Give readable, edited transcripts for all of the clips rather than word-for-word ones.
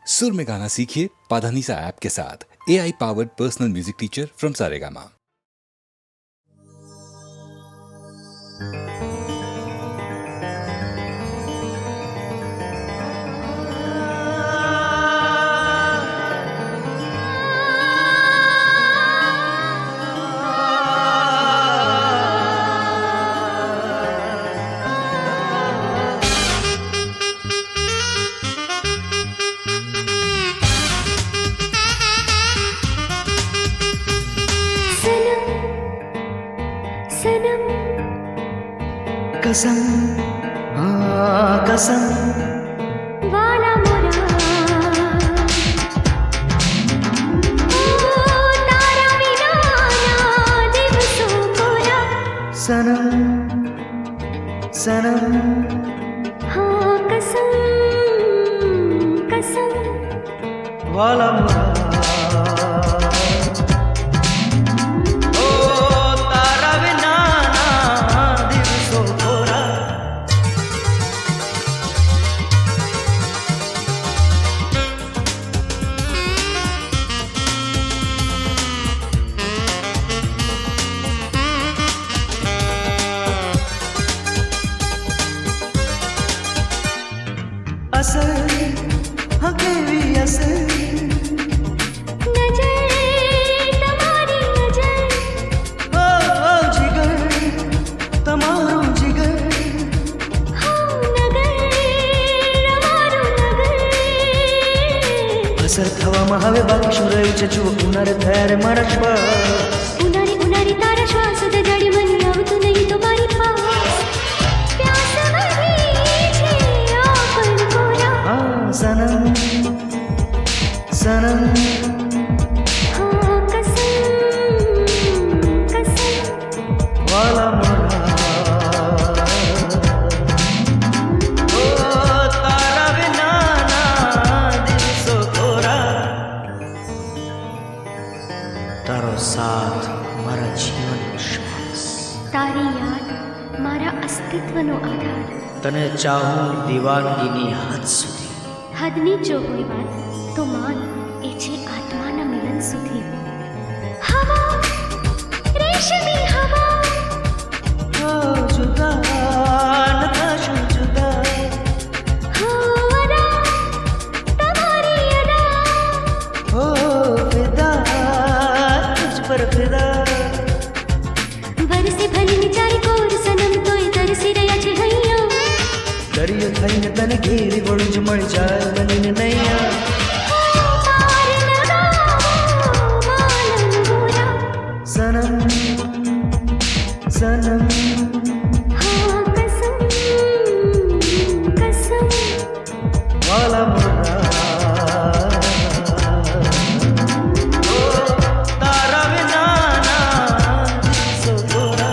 सुर में गाना सीखिए पाधानीसा ऐप के साथ। AI powered personal music teacher from Saregama. कसम कसम वाला मोरा तारा विना ना दिवसों कोरा सनम सनम हाँ कसम कसम वाला मोरा असर हकेवी असर नजर तुम्हारी नजर ओ जिगर तमारो जिगर हाँ नगर रमारो नगर असर थवा महावे बाकी शुरई चचू उनर थैर मरश्व उनारी उनारी तारा श्वास दे जड़ी मनी अब तू नहीं तो मारी पास प्यास भरी छे आपन कोरा सनम सनम हाँ कसम कसम वाला मोरा ओ तारा बिना ना दिवसो तोरा तारो साथ मारा जीवन श्वास तारी याद मारा अस्तित्वનો આધાર તને ચાહું દીવાનગીની હદ સુધી હદની જો હોય વાત તો માન એ છે આત્માના મિલન સુધી હવા રેશમી હવા ओ जुदा नताशा जुदा हो અદા તમારી અદા ओ फिदा तुझ पर फिदा વરસે ભલીની ચારે કોર સનમ તોય તરસી રહ્યા છે હૈયા દરિયો થઈને તને ઘેરી વળું જ મળી જાય બનીને નૈયા પાર લગાવો માનમ ગોરા સનમ સનમ हाँ कसम कसम वाला मोरा ओ तारा बिना ना दिवसो तोरा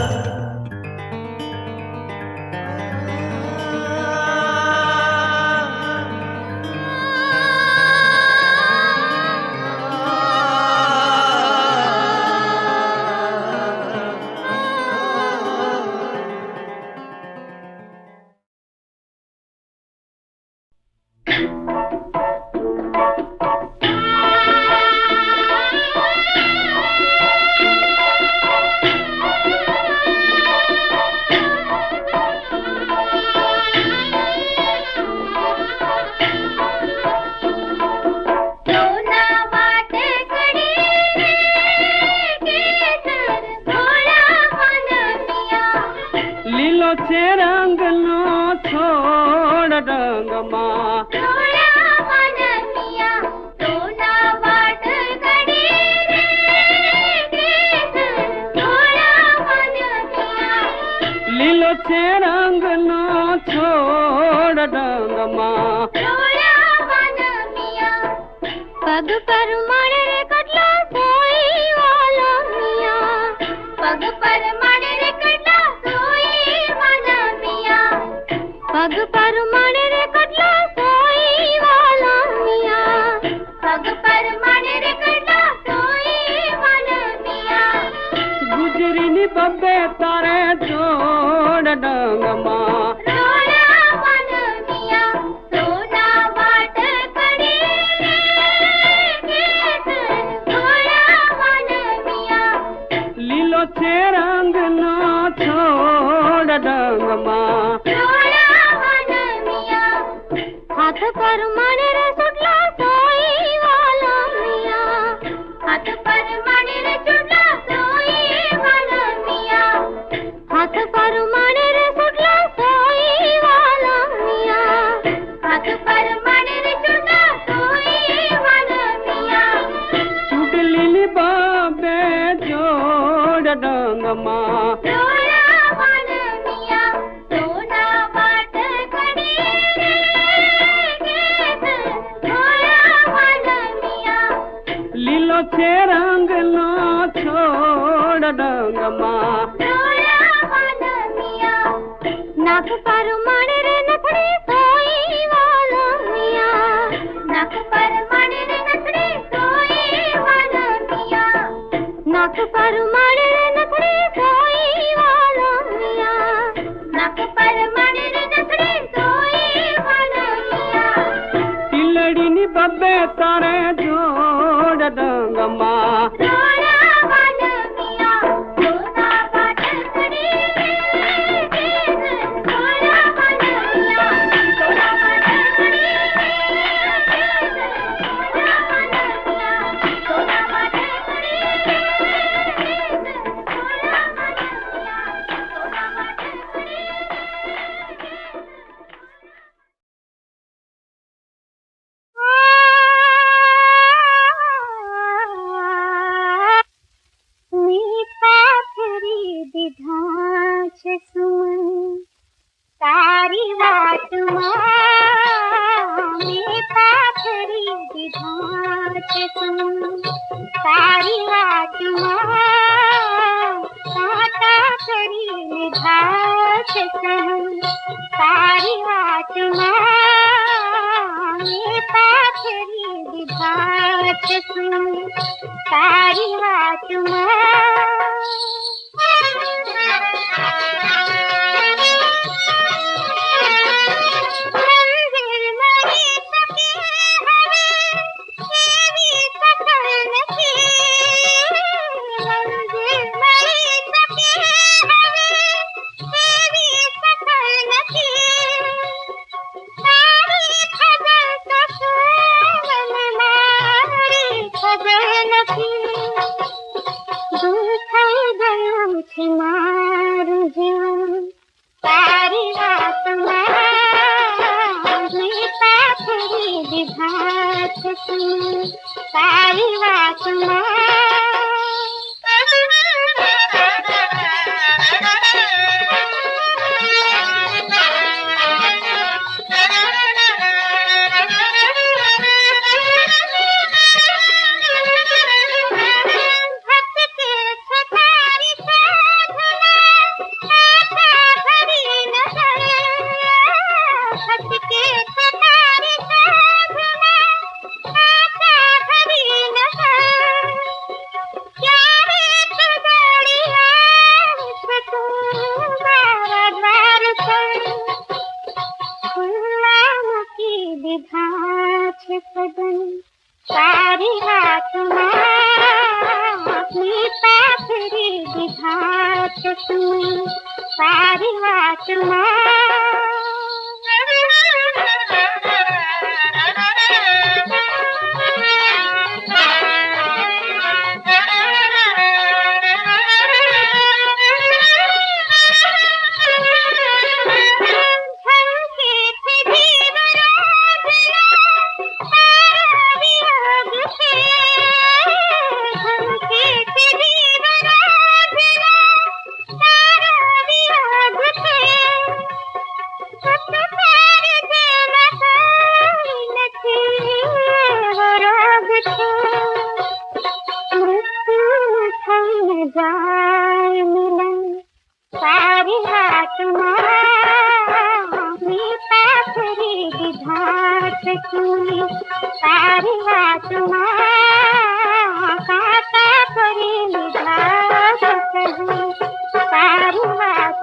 લીલો છે રંગનો છોડ રંગમાં લીલો છે રંગનો છોડ રંગમાં પગ પર મળે રે કટલા સોઈ વાલો મિયા પગ પર મળે રે કટલા સોઈ વાલો મિયા પગ પર મળે રે કટલા સોઈ વાલો મિયા પગ પર મળે રે કટલા સોઈ વાલો મિયા ગુજરીની બબ્બે તારે જોડ રંગમાં રોડા વાલો મિયા સોના વાટ કડી રે डंगमा रोया मन मिया सोना बाट कड़ी रोया मन मिया लीलो छे रंग नो छोड़ डंगमा रोया मन मिया नाक पर मण रे नथड़ी सोई वाला मिया नाक पर मण रे नथड़ी सोई वाला मिया नाक पर मण रे नथड़ी सोई वाला मिया नाक पर मण रे नथड़ी सोई वाला मिया तिलड़ी नी बब्बे तारे जोड़ डंगमा रोया मन मिया सोना बाट कड़ी रोया मन मिया सोना बाट कड़ी रोया मन मिया सोना बाट कड़ी रोया मन मिया सोना बाट कड़ी मी पाखरी दिधाच सुमन तारी वाट मी पाखरी दिधाच सुमन तारी वाट काटा करी निधाच सहन तारी वाट मी पाखरी दिधाच सुमन तारी वाट मंदिर मरी सके हवे तेरी सकल नसी मंदिर मरी सके हवे तेरी सकल नसी सारी खबर तो सोवन मारी खबर नसी दुखाई गयो छे मारू जीवन तारी वात मी पाखरी दिधाच सुन तारी वात विधाच सदन सारी रात मी पाखरी विधाच सुन सारी रात जाय मिलन सारी रात मी पाखरी विधाच सुनी सारी रात काटा परी विधाच सही सारी रात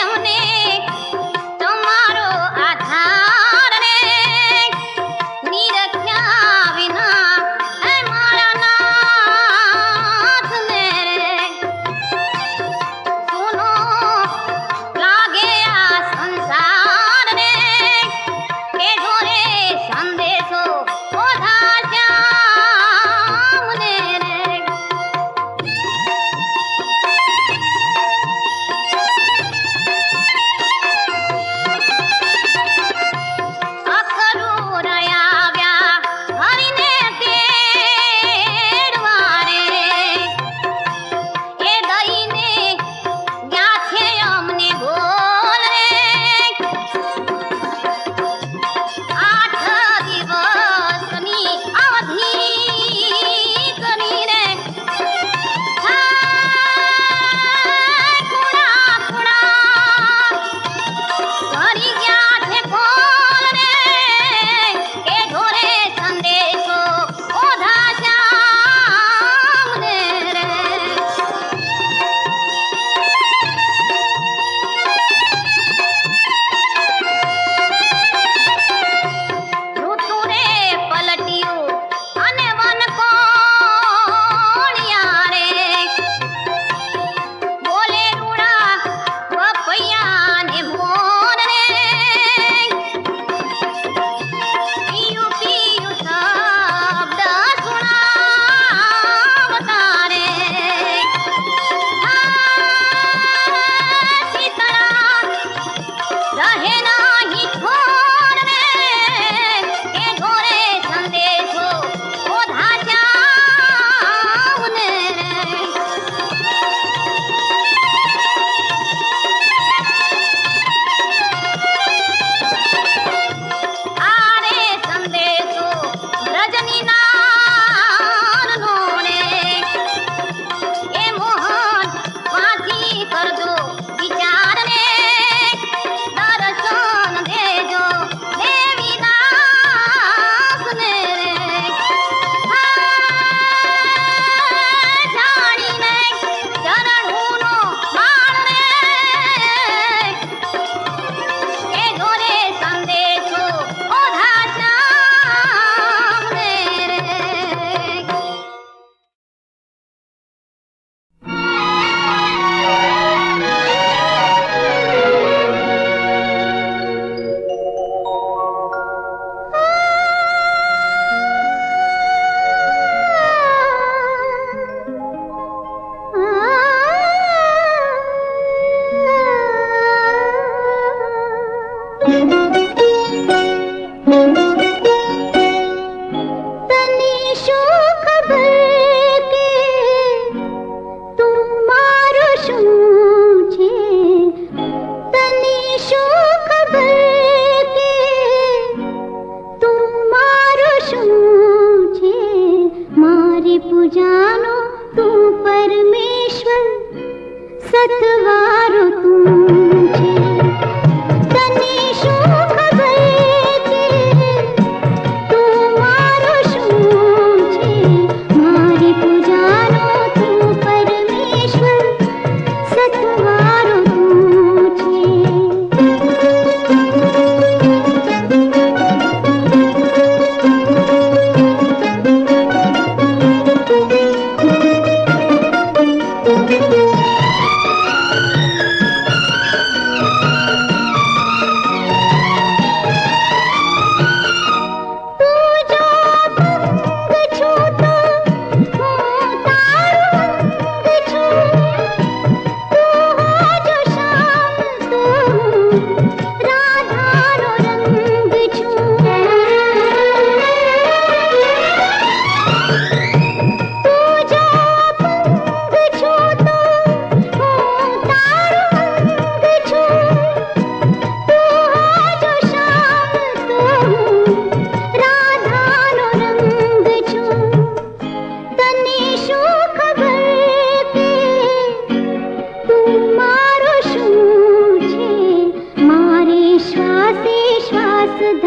हमने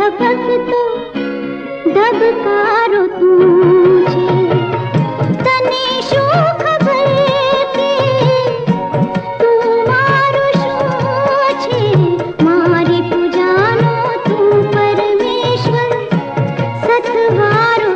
झपक तो धबकारो तुझे तने शो खबर के तू मारो शो छे मारी पूजानो तू परमेश्वर सतवारो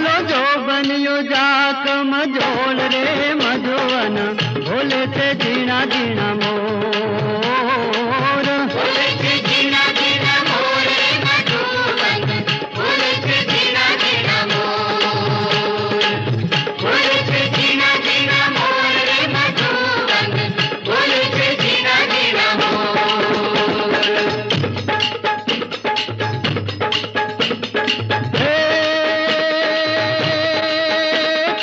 बोलो जो बनियो जाक मझोल रे मधुवन भोले से जीना जीना मोर भोले से जीना जीना मोर रे मधुवन भोले से जीना जीना मोर भोले से जीना जीना मोर रे मधुवन भोले से जीना जीना मोर हे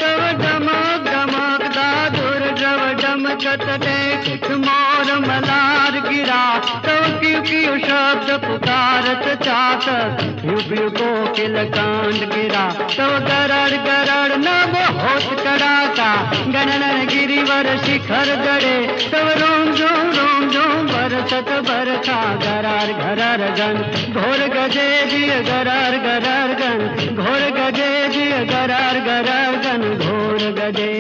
तव डमक डमक दादुर जव डमकत देख मोर मलार गिरा तव क्यों क्यों शब्द पुकारत चात प्यू प्यू कोकिल कांड गिरा तव गरड़ गरड़ नभ होत कड़ाका गणन गिरिवर शिखर गड़े तव रोम झोम बरसत बरखा गरार घरार गन घोर गजे दिय गरार गरार गन घोर गजे दिय गरार गरार गन घोर गजे